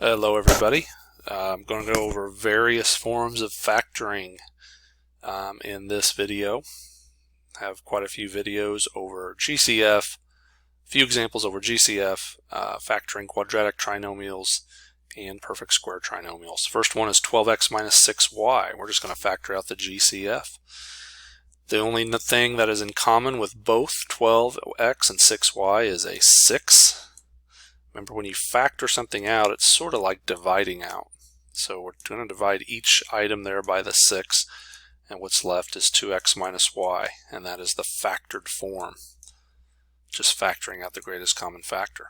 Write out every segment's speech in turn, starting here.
Hello everybody. I'm going to go over various forms of factoring in this video. I have quite a few videos over GCF, a few examples over GCF, factoring quadratic trinomials and perfect square trinomials. First one is 12x minus 6y. We're just going to factor out the GCF. The only thing that is in common with both 12x and 6y is a 6. Remember, when you factor something out, it's sort of like dividing out. So we're going to divide each item there by the 6, and what's left is 2x minus y, and that is the factored form, just factoring out the greatest common factor.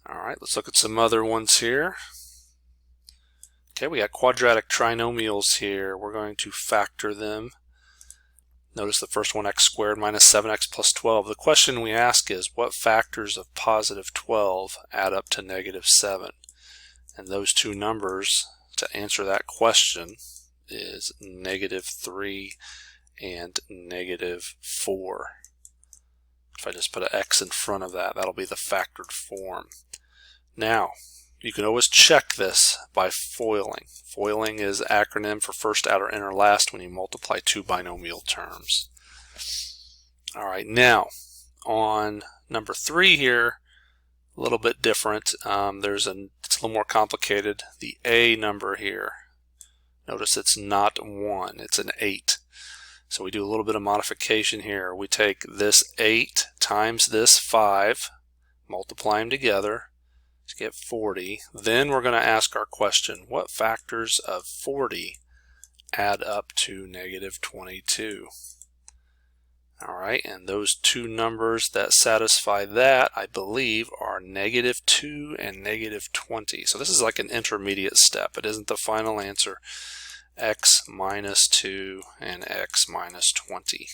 Alright, let's look at some other ones here. Okay, we got quadratic trinomials here. We're going to factor them. Notice the first one, x squared minus 7x plus 12. The question we ask is, what factors of positive 12 add up to negative 7? And those two numbers to answer that question is negative 3 and negative 4. If I just put an x in front of that, that'll be the factored form. Now, you can always check this by foiling. Foiling is an acronym for first, outer, inner, last when you multiply two binomial terms. Alright, now on number 3 here, a little bit different. It's a little more complicated. The a number here, notice it's not 1, it's an 8. So we do a little bit of modification here. We take this 8 times this 5, multiply them together to get 40. Then we're going to ask our question, what factors of 40 add up to negative 22? Alright, and those two numbers that satisfy that, I believe, are negative 2 and negative 20. So this is like an intermediate step. It isn't the final answer. X minus 2 and x minus 20.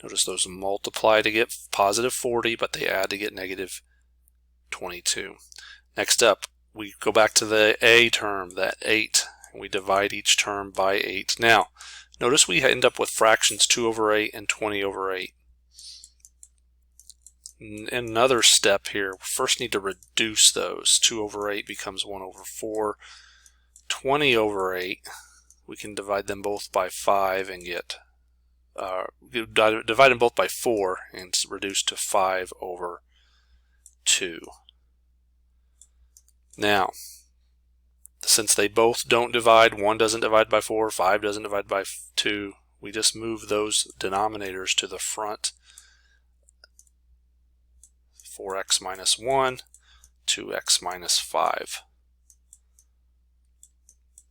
Notice those multiply to get positive 40, but they add to get negative 22. Next up, we go back to the a term, that 8, and we divide each term by 8. Now, notice we end up with fractions 2 over 8 and 20 over 8. Another step here, we first need to reduce those. 2 over 8 becomes 1 over 4. 20 over 8, we can divide them both by 5 and get divide them both by 4 and reduce to 5 over 2. Now, since they both don't divide, 1 doesn't divide by 4, 5 doesn't divide by 2, we just move those denominators to the front. 4x minus 1, 2x minus 5.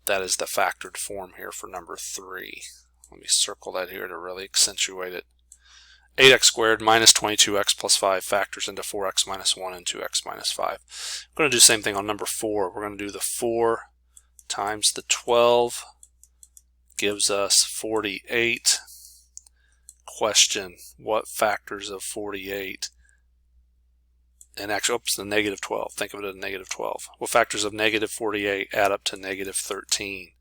That is the factored form here for number 3. Let me circle that here to really accentuate it. 8x squared minus 22x plus 5 factors into 4x minus 1 and 2x minus 5. We're going to do the same thing on number 4. We're going to do the 4 times the 12 gives us 48. Question, what factors of 48? And actually, oops, the negative 12. Think of it as negative 12. What factors of negative 48 add up to negative 13?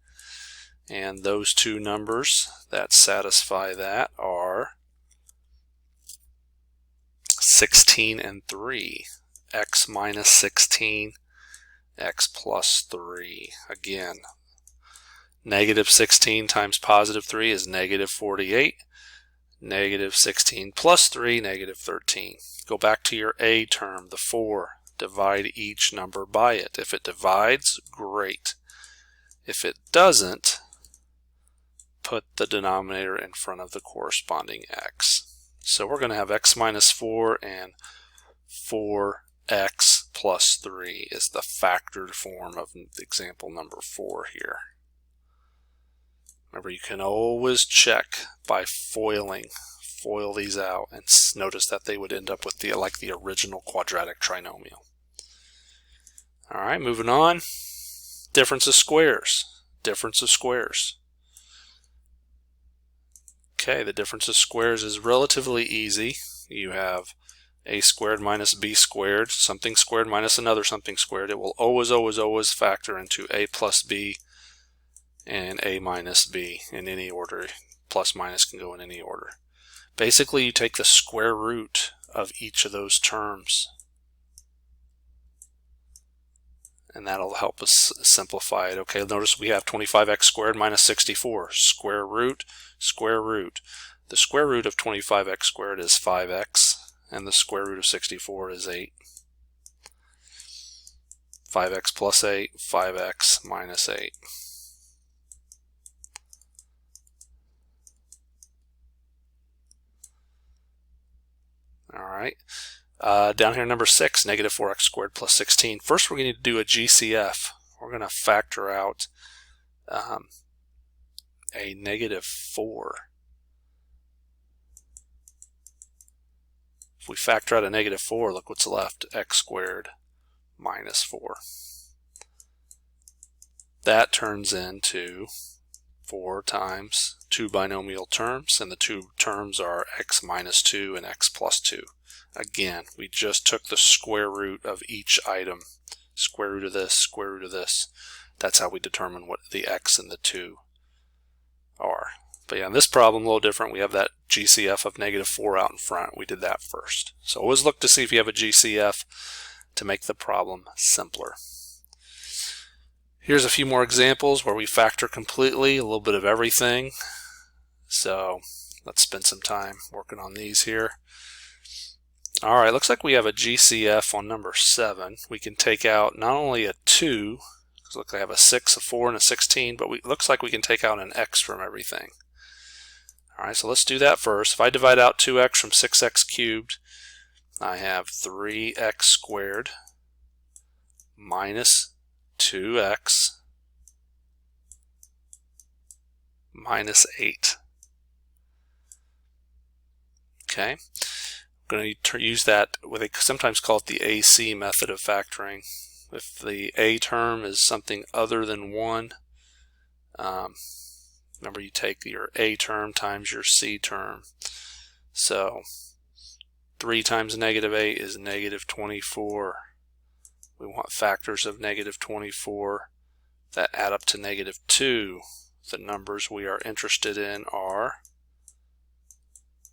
And those two numbers that satisfy that are 16 and 3. X minus 16, x plus 3. Again, negative 16 times positive 3 is negative 48. Negative 16 plus 3, negative 13. Go back to your a term, the 4. Divide each number by it. If it divides, great. If it doesn't, put the denominator in front of the corresponding x. So we're going to have x minus 4 and 4x plus 3 is the factored form of example number 4 here. Remember, you can always check by foiling. Foil these out and notice that they would end up with like the original quadratic trinomial. Alright, moving on. Difference of squares. Difference of squares. Okay, the difference of squares is relatively easy. You have a squared minus b squared, something squared minus another something squared. It will always factor into a plus b and a minus b in any order. Plus minus can go in any order. Basically, you take the square root of each of those terms and that'll help us simplify it. Okay, notice we have 25x squared minus 64, square root, square root. The square root of 25x squared is 5x, and the square root of 64 is 8. 5x plus 8, 5x minus 8. All right. Down here, number 6, negative 4x squared plus 16. First, we're going to do a GCF. We're going to factor out a negative 4. If we factor out a negative 4, look what's left, x squared minus 4. That turns into 4 times 2 binomial terms, and the two terms are x minus 2 and x plus 2. Again, we just took the square root of each item. Square root of this, square root of this. That's how we determine what the x and the 2 are. But yeah, in this problem, a little different. We have that GCF of negative 4 out in front. We did that first. So always look to see if you have a GCF to make the problem simpler. Here's a few more examples where we factor completely, a little bit of everything. So let's spend some time working on these here. All right, looks like we have a GCF on number 7. We can take out not only a 2, because look, I have a 6, a 4, and a 16, but it looks like we can take out an x from everything. All right, so let's do that first. If I divide out 2x from 6x cubed, I have 3x squared minus 2x minus 8. Okay, I'm going to use that, what they sometimes call it the AC method of factoring. If the A term is something other than 1, remember you take your A term times your C term. So 3 times negative 8 is negative 24. We want factors of negative 24 that add up to negative 2. The numbers we are interested in are,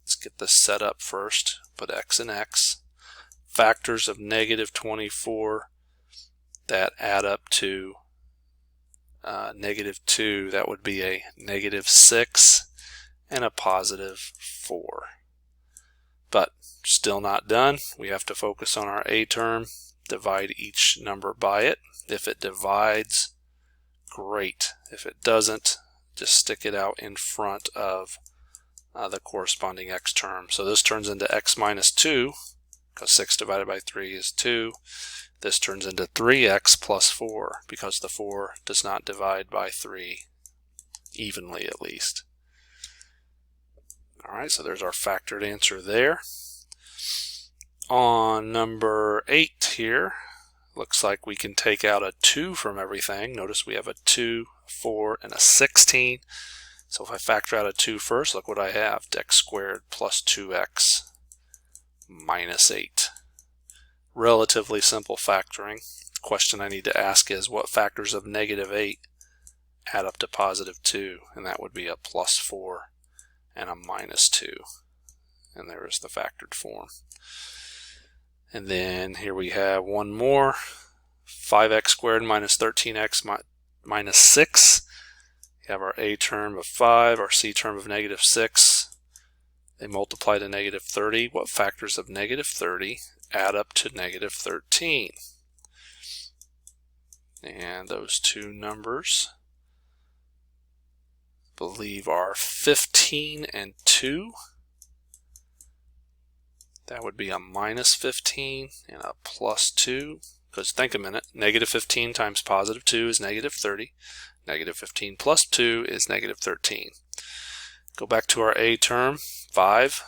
let's get this set up first, put x and x. Factors of negative 24 that add up to negative 2, that would be a negative 6 and a positive 4. But still not done. We have to focus on our A term, divide each number by it. If it divides, great. If it doesn't, just stick it out in front of the corresponding x term. So this turns into x minus 2, because 6 divided by 3 is 2. This turns into 3x plus 4, because the 4 does not divide by 3 evenly, at least. All right, so there's our factored answer there. On number 8 here, looks like we can take out a 2 from everything. Notice we have a 2, 4, and a 16. So if I factor out a 2 first, look what I have, x squared plus 2x minus 8. Relatively simple factoring. The question I need to ask is, what factors of negative 8 add up to positive 2? And that would be a plus 4 and a minus 2. And there is the factored form. And then here we have one more, 5x squared minus 13x minus 6. We have our A term of 5, our C term of negative 6. They multiply to negative 30. What factors of negative 30 add up to negative 13? And those two numbers, I believe, are 15 and 2. That would be a minus 15 and a plus 2. Because think a minute, negative 15 times positive 2 is negative 30. Negative 15 plus 2 is negative 13. Go back to our A term, 5.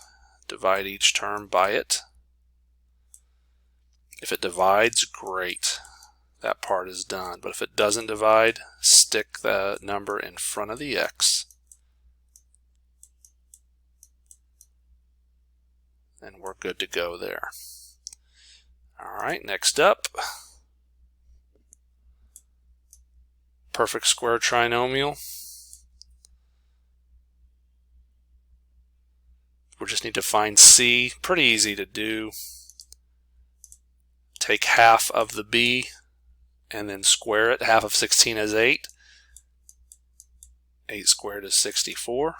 Divide each term by it. If it divides, great. That part is done. But if it doesn't divide, stick the number in front of the x. And we're good to go there. All right, next up, perfect square trinomial. We just need to find C. Pretty easy to do. Take half of the B and then square it. Half of 16 is 8. 8 squared is 64.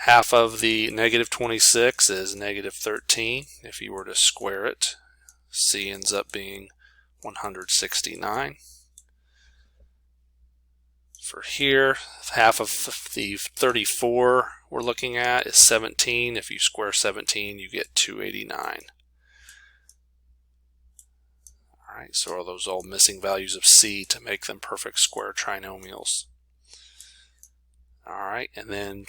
Half of the negative 26 is negative 13. If you were to square it, C ends up being 169. For here, half of the 34 we're looking at is 17. If you square 17, you get 289. Alright, so are those all missing values of C to make them perfect square trinomials? Alright, and then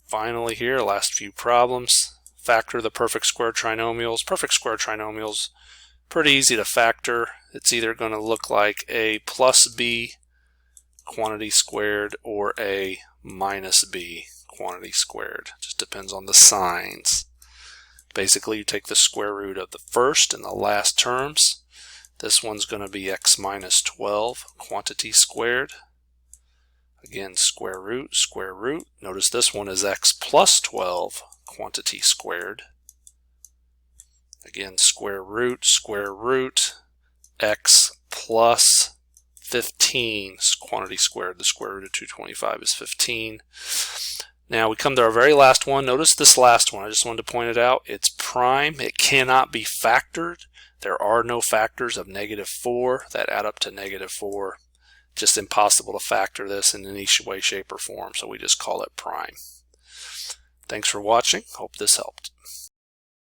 finally here, last few problems. Factor the perfect square trinomials. Perfect square trinomials, pretty easy to factor. It's either going to look like a plus b quantity squared or a minus b quantity squared. Just depends on the signs. Basically, you take the square root of the first and the last terms. This one's going to be x minus 12 quantity squared. Again, square root, square root. Notice this one is x plus 12 quantity squared. Again, square root, x plus 15 quantity squared. The square root of 225 is 15. Now we come to our very last one. Notice this last one. I just wanted to point it out. It's prime. It cannot be factored. There are no factors of negative 4 that add up to negative 4. Just impossible to factor this in any way, shape, or form, so we just call it prime. Thanks for watching. Hope this helped.